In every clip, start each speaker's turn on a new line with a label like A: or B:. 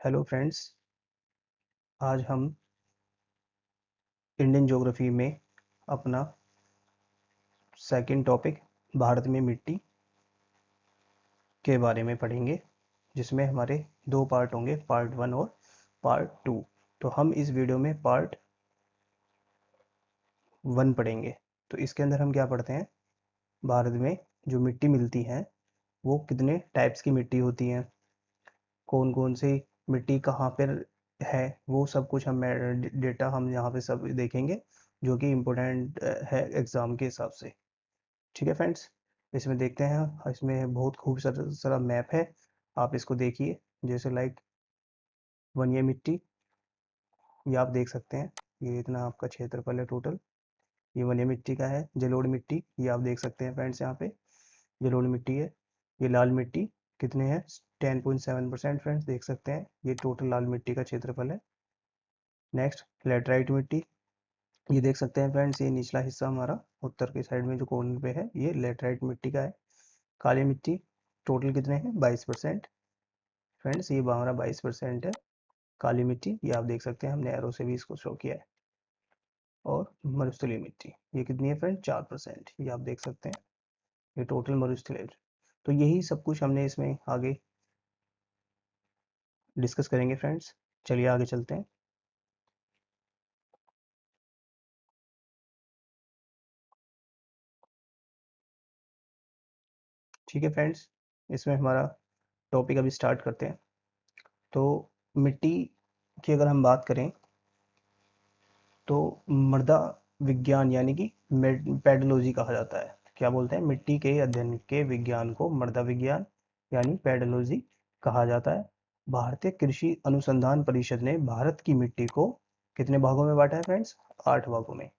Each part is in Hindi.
A: Hello friends. आज हम इंडियन ज्योग्राफी में अपना सेकंड टॉपिक भारत में मिट्टी के बारे में पढ़ेंगे, जिसमें हमारे दो पार्ट होंगे, पार्ट 1 और पार्ट 2। तो हम इस वीडियो में पार्ट 1 पढ़ेंगे। तो इसके अंदर हम क्या पढ़ते हैं, भारत में जो मिट्टी मिलती है वो कितने टाइप्स की मिट्टी होती हैं, कौन कौन सी मिट्टी कहाँ पर है, वो सब कुछ हम डेटा हम यहाँ पे सब देखेंगे, जो कि इम्पोर्टेंट है एग्ज़ाम के हिसाब से। ठीक है फ्रेंड्स, इसमें देखते हैं। इसमें बहुत खूबसूरत सारा मैप है, आप इसको देखिए। जैसे लाइक वनिया मिट्टी, ये आप देख सकते हैं, ये इतना आपका क्षेत्रफल है टोटल। ये वनिया मिट्टी का है। जलोढ़ मिट्टी, ये आप देख सकते हैं फ्रेंड्स, यहाँ पे जलोढ़ मिट्टी है। ये लाल मिट्टी कितने हैं, 10.7% फ्रेंड्स, देख सकते हैं। ये टोटल लाल मिट्टी का क्षेत्रफल है। नेक्स्ट लेटराइट मिट्टी, ये देख सकते हैं फ्रेंड्स, ये निचला हिस्सा हमारा उत्तर के साइड में जो कॉर्नर पे है, ये लेटराइट मिट्टी का है। काली मिट्टी टोटल कितने हैं, 22% फ्रेंड्स, ये हमारा 22% है काली मिट्टी। ये आप देख सकते हैं, हमने एरो से भी इसको शो किया है। और मरुस्थलीय मिट्टी ये कितनी है फ्रेंड, 4%, ये आप देख सकते हैं। ये टोटल मरुस्थलीय। तो यही सब कुछ हमने इसमें आगे डिस्कस करेंगे फ्रेंड्स। चलिए आगे चलते हैं। ठीक है फ्रेंड्स, इसमें हमारा टॉपिक अभी स्टार्ट करते हैं। तो मिट्टी की अगर हम बात करें तो मृदा विज्ञान यानी कि पेडोलॉजी कहा जाता है। क्या बोलते हैं, मिट्टी के अध्ययन के विज्ञान को मृदा विज्ञान यानी पेडोलॉजी कहा जाता है। भारतीय कृषि अनुसंधान परिषद ने भारत की मिट्टी को कितने भागों में बांटा है फ्रेंड्स, 8 भागों में।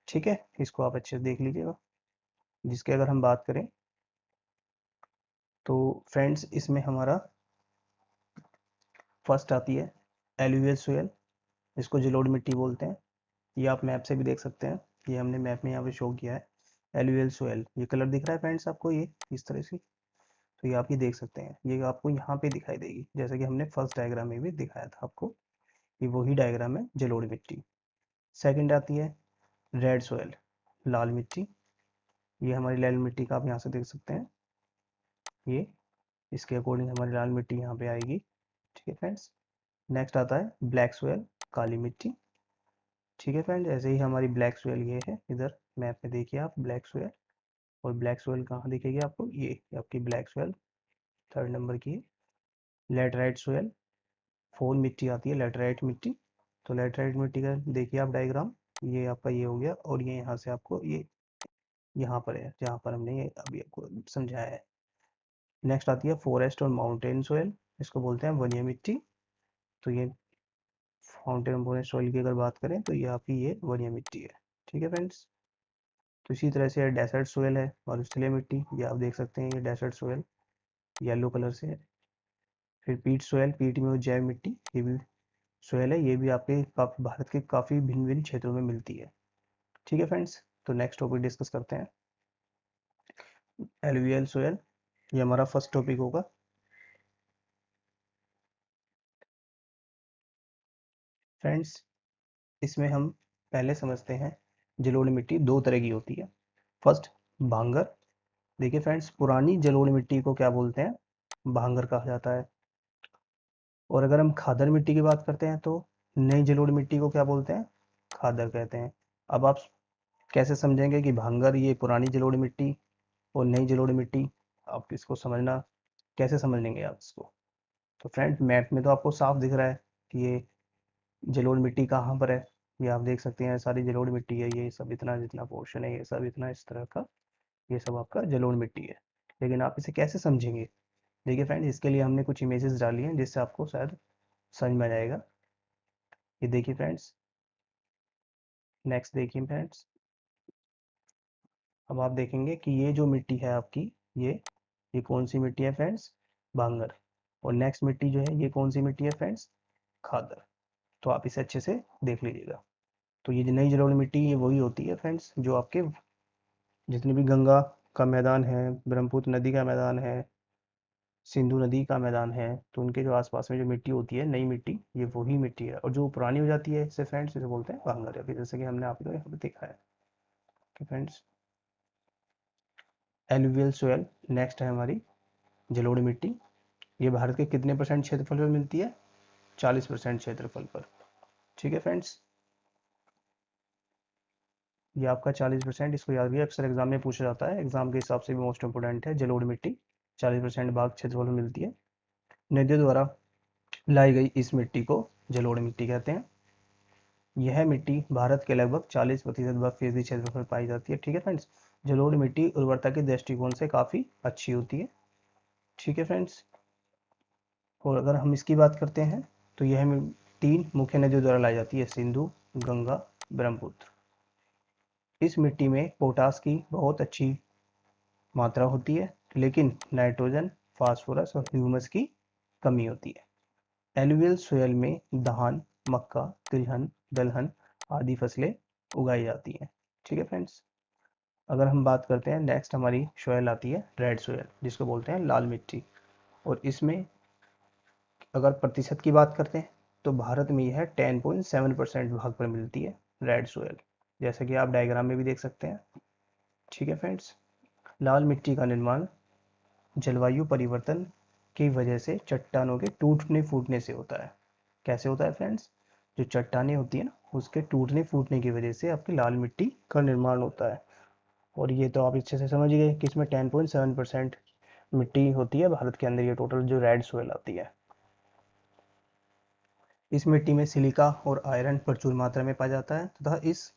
A: ठीक है, इसको आप अच्छे से देख लीजिएगा। जिसके अगर हम बात करें तो फ्रेंड्स, इसमें हमारा फर्स्ट आती है एलुवियल सोयल, इसको जलोढ़ मिट्टी बोलते हैं। ये आप मैप से भी देख सकते हैं, ये हमने मैप में यहाँ पे शो किया है। एलुवियल सोयल, ये कलर दिख रहा है फ्रेंड्स आपको, ये इस तरह से। तो ये आप ये देख सकते हैं, ये आपको यहाँ पे दिखाई देगी, जैसे कि हमने फर्स्ट डायग्राम में भी दिखाया था आपको। ये वही डायग्राम है, जलोढ़ मिट्टी। सेकंड आती है रेड सोयल, लाल मिट्टी। ये हमारी लाल मिट्टी का आप यहाँ से देख सकते हैं, ये इसके अकॉर्डिंग हमारी लाल मिट्टी यहाँ पे आएगी। ठीक है फ्रेंड्स। नेक्स्ट आता है ब्लैक सोयल, काली मिट्टी। ठीक है फ्रेंड्स, ऐसे ही हमारी ब्लैक सोयल ये है, इधर मैप में देखिए आप ब्लैक सोयल। और ब्लैक सोयल कहाँ दिखेगी आपको, ये आपकी ब्लैक सोयल थर्ड नंबर की है। लेटराइट सोयल, फोर मिट्टी आती है लेटराइट मिट्टी। तो लेटराइट मिट्टी का देखिए आप डायग्राम, ये आपका ये हो गया, और ये यहाँ से आपको ये यहाँ पर है जहाँ पर हमने ये अभी आपको समझाया है। नेक्स्ट आती है फॉरेस्ट और माउंटेन सोयल, इसको बोलते हैं वनिया मिट्टी। तो ये फाउंटेन और फॉरेस्ट सोयल की अगर बात करें तो ये आपकी ये वनिया मिट्टी है। ठीक है फ्रेंड्स। तो इसी तरह से डेसर्ट सोयल है और स्थलीय मिट्टी, ये आप देख सकते हैं, ये डेसर्ट सोयल येलो कलर से है। फिर पीट सोयल, पीट में वो जैव मिट्टी, ये भी सोयल है, ये भी आपके काफी भारत के काफी भिन्न भिन्न क्षेत्रों में मिलती है। ठीक है फ्रेंड्स, तो नेक्स्ट टॉपिक डिस्कस करते हैं, एलुवियल सोयल। ये हमारा फर्स्ट टॉपिक होगा। फ्रेंड्स, इसमें हम पहले समझते हैं, जलोढ़ मिट्टी दो तरह की होती है। फर्स्ट भांगर। देखिए फ्रेंड्स, पुरानी जलोढ़ मिट्टी को क्या बोलते हैं, भांगर कहा जाता है। और अगर हम खादर मिट्टी की बात करते हैं तो नई जलोढ़ मिट्टी को क्या बोलते हैं, खादर कहते हैं। अब आप कैसे समझेंगे कि भांगर ये पुरानी जलोढ़ मिट्टी और नई जलोढ़ मिट्टी, आप इसको समझना कैसे समझ लेंगे आप इसको। तो फ्रेंड, मैप में तो आपको साफ दिख रहा है कि ये जलोढ़ मिट्टी कहाँ पर है। ये आप देख सकते हैं, सारी जलोढ़ मिट्टी है, ये सब इतना जितना पोर्शन है, ये सब इतना इस तरह का, ये सब आपका जलोढ़ मिट्टी है। लेकिन आप इसे कैसे समझेंगे, देखिए फ्रेंड्स, इसके लिए हमने कुछ इमेजेस डाली हैं जिससे आपको शायद समझ में आ जाएगा। ये देखिए फ्रेंड्स, नेक्स्ट देखिए फ्रेंड्स। अब आप देखेंगे कि ये जो मिट्टी है आपकी, ये कौन सी मिट्टी है फ्रेंड्स, बांगर। और नेक्स्ट मिट्टी जो है, ये कौन सी मिट्टी है फ्रेंड्स, खादर। तो आप इसे अच्छे से देख लीजिएगा। तो ये जो नई जलोढ़ मिट्टी, ये वही होती है फ्रेंड्स, जो आपके जितने भी गंगा का मैदान है, ब्रह्मपुत्र नदी का मैदान है, सिंधु नदी का मैदान है, तो उनके जो आसपास में जो मिट्टी होती है, नई मिट्टी, ये वही मिट्टी है। और जो पुरानी हो जाती है इससे फ्रेंड्स, इसे बोलते हैं बांगर, या फिर जैसे कि हमने आपको यहाँ पे देखा है कि फ्रेंड्स एलुवियल सोयल। नेक्स्ट है हमारी जलोढ़ मिट्टी। ये भारत के कितने परसेंट क्षेत्रफल पर मिलती है? 40% क्षेत्रफल पर। ठीक है फ्रेंड्स, ये आपका 40%, इसको याद रखिए, अक्सर एग्जाम में पूछा जाता है, एग्जाम के हिसाब से भी मोस्ट इंपोर्टेंट है। जलोढ़ मिट्टी 40% भाग क्षेत्रफल में मिलती है। नदियों द्वारा लाई गई इस मिट्टी को जलोढ़ मिट्टी कहते हैं। यह मिट्टी भारत के लगभग 40% व फीसदी क्षेत्रफल पर पाई जाती है। ठीक है फ्रेंड्स, जलोढ़ मिट्टी उर्वरता के दृष्टिकोण से काफ़ी अच्छी होती है। ठीक है फ्रेंड्स, और अगर हम इसकी बात करते हैं तो यह 3 मुख्य नदियों द्वारा लाई जाती है, सिंधु, गंगा, ब्रह्मपुत्र। इस मिट्टी में पोटास की बहुत अच्छी मात्रा होती है, लेकिन नाइट्रोजन, फास्फोरस और ह्यूमस की कमी होती है। एलुवियल सोयल में धान, मक्का, तिलहन, दलहन आदि फसलें उगाई जाती हैं। ठीक है फ्रेंड्स, अगर हम बात करते हैं, नेक्स्ट हमारी सोयल आती है रेड सोयल, जिसको बोलते हैं लाल मिट्टी। और इसमें अगर प्रतिशत की बात करते हैं तो भारत में यह 10.7% भाग पर मिलती है, रेड सोयल, जैसे कि आप डायग्राम में भी देख सकते हैं। ठीक है फ्रेंड्स, लाल मिट्टी का निर्माण जलवायु परिवर्तन की वजह से चट्टानों के टूटने फूटने से होता है। कैसे होता है फ्रेंड्स? जो चट्टानें होती है ना, उसके टूटने फूटने की वजह से आपकी लाल मिट्टी का निर्माण होता है। और ये तो आप अच्छे से समझ गए कि इसमें 10.7% मिट्टी होती है भारत के अंदर, ये टोटल जो रेड सोयल आती है। इस मिट्टी में सिलिका और आयरन प्रचुर मात्रा में पाया जाता है तथा इस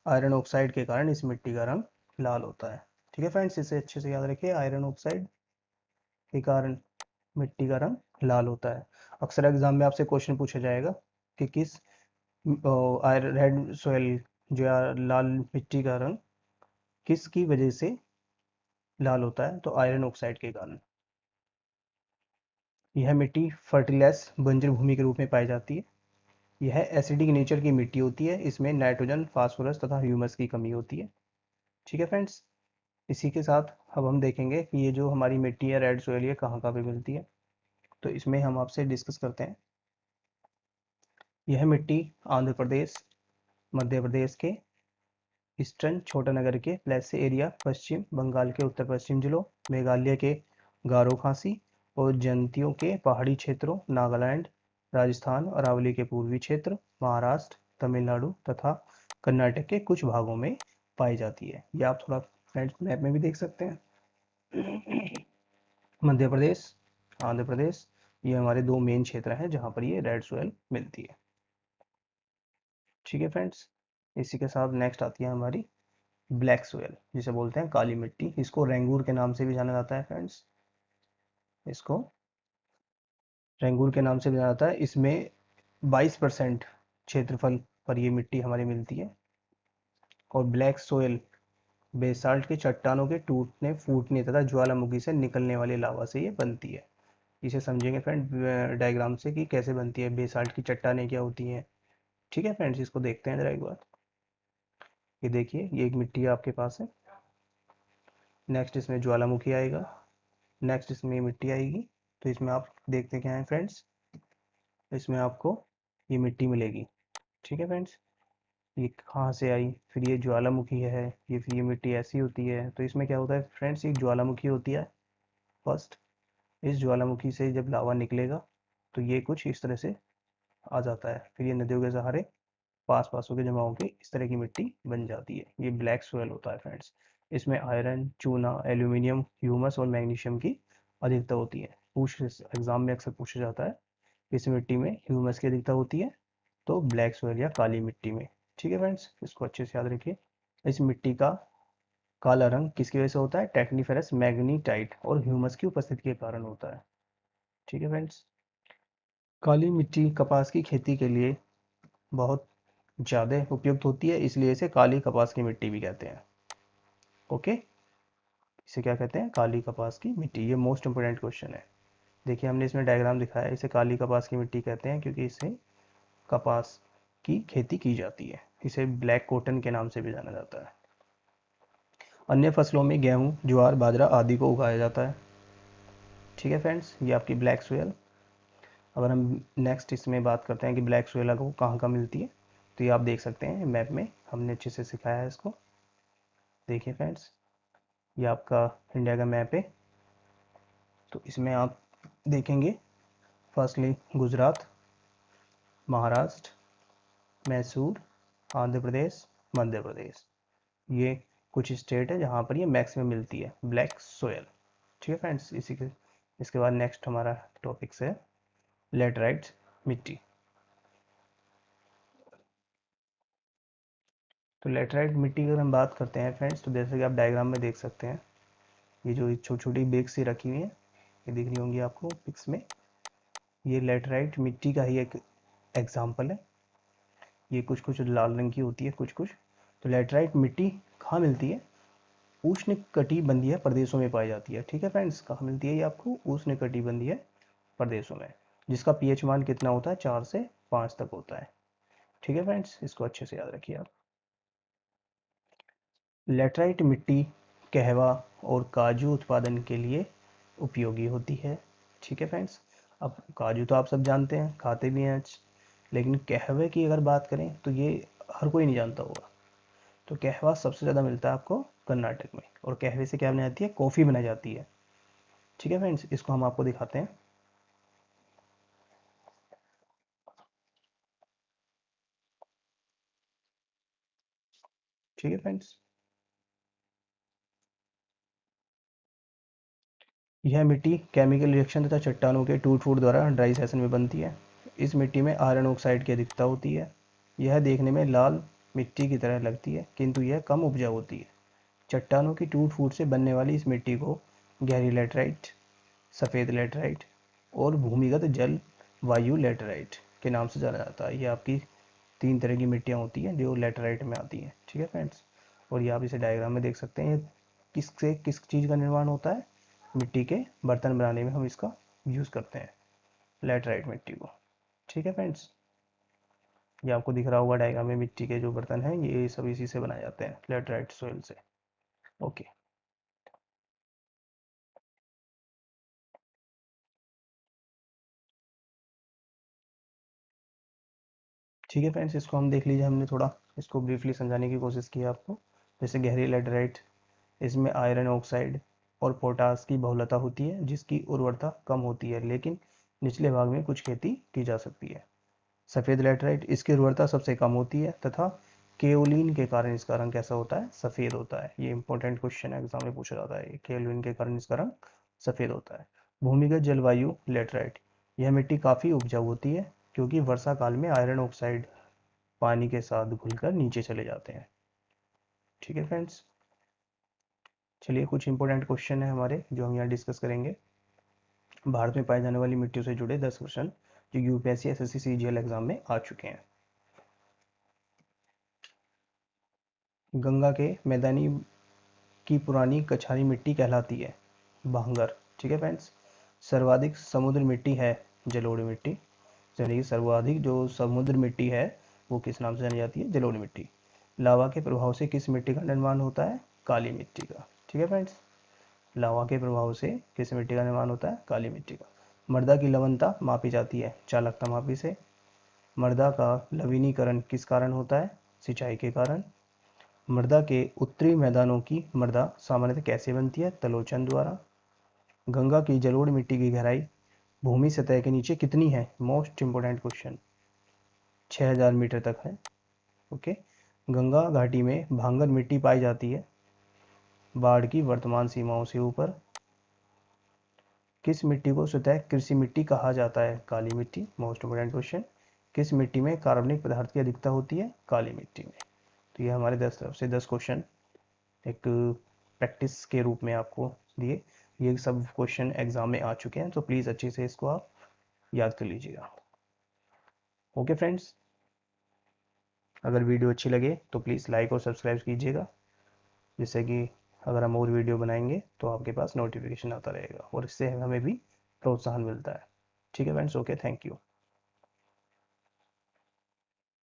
A: आयरन ऑक्साइड के कारण इस मिट्टी का रंग लाल होता है। ठीक है फ्रेंड्स, इसे अच्छे से याद रखिए, आयरन ऑक्साइड के कारण मिट्टी का रंग लाल होता है। अक्सर एग्जाम में आपसे क्वेश्चन पूछा जाएगा कि किस रेड सोयल, जो लाल मिट्टी का रंग किसकी वजह से लाल होता है, तो आयरन ऑक्साइड के कारण। यह मिट्टी फर्टिलाइज बंजर भूमि के रूप में पाई जाती है। यह एसिडिक नेचर की मिट्टी होती है, इसमें नाइट्रोजन, फास्फोरस तथा ह्यूमस की कमी होती है। ठीक है फ्रेंड्स, इसी के साथ अब हम देखेंगे कि ये जो हमारी मिट्टी है रेड सोयल, ये कहाँ कहाँ पे मिलती है। तो इसमें हम आपसे डिस्कस करते हैं। यह मिट्टी आंध्र प्रदेश, मध्य प्रदेश के ईस्टर्न छोटानगर के प्लेसी एरिया, पश्चिम बंगाल के उत्तर पश्चिम जिलों, मेघालय के गारो खासी और जयंतियों के पहाड़ी क्षेत्रों, नागालैंड, राजस्थान, अरावली के पूर्वी क्षेत्र, महाराष्ट्र, तमिलनाडु तथा कर्नाटक के कुछ भागों में पाई जाती है। ये आप थोड़ा फ्रेंड्स मैप में भी देख सकते हैं। मध्य प्रदेश, आंध्र प्रदेश, ये हमारे 2 मेन क्षेत्र हैं जहाँ पर ये रेड सोयल मिलती है। ठीक है फ्रेंड्स, इसी के साथ नेक्स्ट आती है हमारी ब्लैक सोयल, जिसे बोलते हैं काली मिट्टी। इसको रेंगूर के नाम से भी जाना जाता है फ्रेंड्स, इसको रेंगूर के नाम से भी जाना जाता है। इसमें 22% क्षेत्रफल पर ये मिट्टी हमारी मिलती है। और ब्लैक सोयल बेसाल्ट के चट्टानों के टूटने फूटने तथा ज्वालामुखी से निकलने वाली लावा से ये बनती है। इसे समझेंगे फ्रेंड डायग्राम से कि कैसे बनती है, बेसाल्ट की चट्टानें क्या होती हैं। ठीक है फ्रेंड्स, इसको देखते हैं जरा एक बार। ये देखिए, ये एक मिट्टी आपके पास है, नेक्स्ट इसमें ज्वालामुखी आएगा, नेक्स्ट इसमें मिट्टी आएगी। तो इसमें आप देखते क्या है फ्रेंड्स, इसमें आपको ये मिट्टी मिलेगी। ठीक है फ्रेंड्स, ये कहाँ से आई, फिर ये ज्वालामुखी है, ये फिर ये मिट्टी ऐसी होती है। तो इसमें क्या होता है फ्रेंड्स, एक ज्वालामुखी होती है फर्स्ट, इस ज्वालामुखी से जब लावा निकलेगा तो ये कुछ इस तरह से आ जाता है, फिर ये नदियों के सहारे पास पास होकर जमा होकर इस तरह की मिट्टी बन जाती है। ये ब्लैक सोयल होता है फ्रेंड्स। इसमें आयरन, चूना, एल्यूमिनियम, ह्यूमस और मैग्नीशियम की अधिकता होती है। पूछ एग्जाम में अक्सर पूछा जाता है इस मिट्टी में ह्यूमस की अधिकता होती है, तो ब्लैक सोयल या काली मिट्टी में। ठीक है फ्रेंड्स, इसको अच्छे से याद रखिए। इस मिट्टी का काला रंग किसकी वजह से होता है? टेक्नीफेरस मैग्नीटाइट और ह्यूमस की उपस्थिति के कारण होता है। ठीक है फ्रेंड्स, काली मिट्टी कपास की खेती के लिए बहुत ज़्यादा उपयुक्त होती है, इसलिए इसे काली कपास की मिट्टी भी कहते हैं। ओके, इसे क्या कहते हैं? काली कपास की मिट्टी। ये मोस्ट इंपोर्टेंट क्वेश्चन है। देखिए, हमने इसमें डायग्राम दिखाया है, इसे काली कपास की मिट्टी कहते हैं क्योंकि इससे कपास की खेती की जाती है। इसे ब्लैक कॉटन के नाम से भी जाना जाता है। अन्य फसलों में गेहूं, ज्वार, बाजरा आदि को उगाया जाता है। ठीक है फ्रेंड्स, ये आपकी ब्लैक सोयल। अगर हम नेक्स्ट इसमें बात करते हैं कि ब्लैक सोयल आपको कहाँ कहाँ मिलती है, तो ये आप देख सकते हैं मैप में हमने अच्छे से सिखाया है इसको। देखिए फ्रेंड्स, ये आपका इंडिया का मैप है। तो इसमें आप देखेंगे फर्स्टली गुजरात, महाराष्ट्र, मैसूर, आंध्र प्रदेश, मध्य प्रदेश, ये कुछ स्टेट है जहाँ पर ये मैक्सिमम मिलती है ब्लैक सोयल। ठीक है फ्रेंड्स, इसके बाद नेक्स्ट हमारा टॉपिक्स है लेटराइट मिट्टी। तो लेटराइट मिट्टी की अगर हम बात करते हैं फ्रेंड्स, तो जैसे कि आप डायग्राम में देख सकते हैं, ये जो छोटी छोटी बेग्स सी रखी हुई हैं, ये दिख रही होंगी आपको पिक्स में, ये लेटराइट मिट्टी का ही एक एग्जाम्पल है। ये कुछ कुछ लाल रंग की होती है, कुछ कुछ। तो लेटराइट मिट्टी कहाँ मिलती है? उष्ण कटिबंधीय प्रदेशों में पाई जाती है। ठीक है फ्रेंड्स, कहाँ मिलती है ये आपको? उष्ण कटिबंधीय प्रदेशों में, जिसका पीएच मान कितना होता है? 4 से 5 तक होता है। ठीक है फ्रेंड्स, इसको अच्छे से याद रखिए आप। लेटराइट मिट्टी कहवा और काजू उत्पादन के लिए उपयोगी होती है। ठीक है फ्रेंड्स, अब काजू तो आप सब जानते हैं, खाते भी हैं, लेकिन कहवे की अगर बात करें तो ये हर कोई नहीं जानता होगा। तो कहवा सबसे ज़्यादा मिलता है आपको कर्नाटक में, और कहवे से क्या बनाई जाती है? कॉफ़ी बनाई जाती है। ठीक है फ्रेंड्स, इसको हम आपको दिखाते हैं। ठीक है फ्रेंड्स, यह मिट्टी केमिकल रिएक्शन तथा चट्टानों के टूट फूट द्वारा ड्राई सेशन में बनती है। इस मिट्टी में आयरन ऑक्साइड की अधिकता होती है। यह देखने में लाल मिट्टी की तरह लगती है, किंतु यह कम उपजाऊ होती है। चट्टानों की टूट फूट से बनने वाली इस मिट्टी को गहरी लेटराइट, सफ़ेद लेटराइट और भूमिगत जल वायु लेटराइट के नाम से जाना जाता है। ये आपकी 3 तरह की मिट्टियाँ होती हैं जो लेटराइट में आती हैं। ठीक है फ्रेंड्स, और ये आप इसे डायग्राम में देख सकते हैं। किससे किस चीज़ का निर्माण होता है? मिट्टी के बर्तन बनाने में हम इसका यूज़ करते हैं, लेटराइट मिट्टी को। ठीक है फ्रेंड्स, ये आपको दिख रहा होगा डायग्राम में, मिट्टी के जो बर्तन हैं ये सब इसी से बनाए जाते हैं, लेटराइट सोइल से। ओके, ठीक है फ्रेंड्स, इसको हम देख लीजिए। हमने थोड़ा इसको ब्रीफली समझाने की कोशिश की है आपको। जैसे गहरी लेटराइट, इसमें आयरन ऑक्साइड और पोटास की बहुलता होती है, जिसकी उर्वरता कम होती है, लेकिन निचले भाग में कुछ खेती की जा सकती है। सफ़ेद लेटराइट, इसकी उर्वरता सबसे कम होती है तथा केओलिन के कारण इसका रंग कैसा होता है? सफ़ेद होता है। ये इंपॉर्टेंट क्वेश्चन है, एग्जाम में पूछा जाता है, केओलिन के कारण इसका रंग सफ़ेद होता है। भूमिगत जलवायु लेटराइट, यह मिट्टी काफ़ी उपजाऊ होती है क्योंकि वर्षा काल में आयरन ऑक्साइड पानी के साथ घुलकर नीचे चले जाते हैं। ठीक है फ्रेंड्स, चलिए कुछ इंपॉर्टेंट क्वेश्चन है हमारे जो हम यहाँ डिस्कस करेंगे। भारत में पाए जाने वाली मिट्टियों से जुड़े 10 क्वेश्चन जो यूपीएससी, एसएससी, सीजीएल एग्जाम में आ चुके हैं। गंगा के मैदानी की पुरानी कछारी मिट्टी कहलाती है भांगर। ठीक है फ्रेंड्स, सर्वाधिक समुद्र मिट्टी है जलोढ़ मिट्टी। यानी कि सर्वाधिक जो समुद्र मिट्टी है वो किस नाम से जानी जाती है? जलोढ़ मिट्टी। लावा के प्रभाव से किस मिट्टी का निर्माण होता है? काली मिट्टी का। ठीक है फ्रेंड्स, लावा के प्रभाव से किस मिट्टी का निर्माण होता है? काली मिट्टी का। मृदा की लवणता मापी जाती है चालकता मापी से। मृदा का लवणीकरण किस कारण होता है? सिंचाई के कारण। मृदा के उत्तरी मैदानों की मृदा सामान्यतः कैसे बनती है? तलोचन द्वारा। गंगा की जलोढ़ मिट्टी की गहराई भूमि सतह के नीचे कितनी है? मोस्ट इंपोर्टेंट क्वेश्चन, 6000 मीटर तक है। ओके, गंगा घाटी में भांगर मिट्टी पाई जाती है बाढ़ की वर्तमान सीमाओं से ऊपर। किस मिट्टी को सतह कृषि मिट्टी कहा जाता है? काली मिट्टी। मोस्ट इंपोर्टेंट क्वेश्चन, किस मिट्टी में कार्बनिक पदार्थ की अधिकता होती है? काली मिट्टी में। तो ये हमारे 10 तरफ से 10 क्वेश्चन एक प्रैक्टिस के रूप में आपको दिए। ये सब क्वेश्चन एग्जाम में आ चुके हैं, तो प्लीज़ अच्छे से इसको आप याद कर लीजिएगा। ओके फ्रेंड्स, अगर वीडियो अच्छी लगे तो प्लीज़ लाइक और सब्सक्राइब कीजिएगा, जिससे कि अगर हम और वीडियो बनाएंगे तो आपके पास नोटिफिकेशन आता रहेगा और इससे हमें भी प्रोत्साहन मिलता है। ठीक है फ्रेंड्स, ओके, थैंक यू।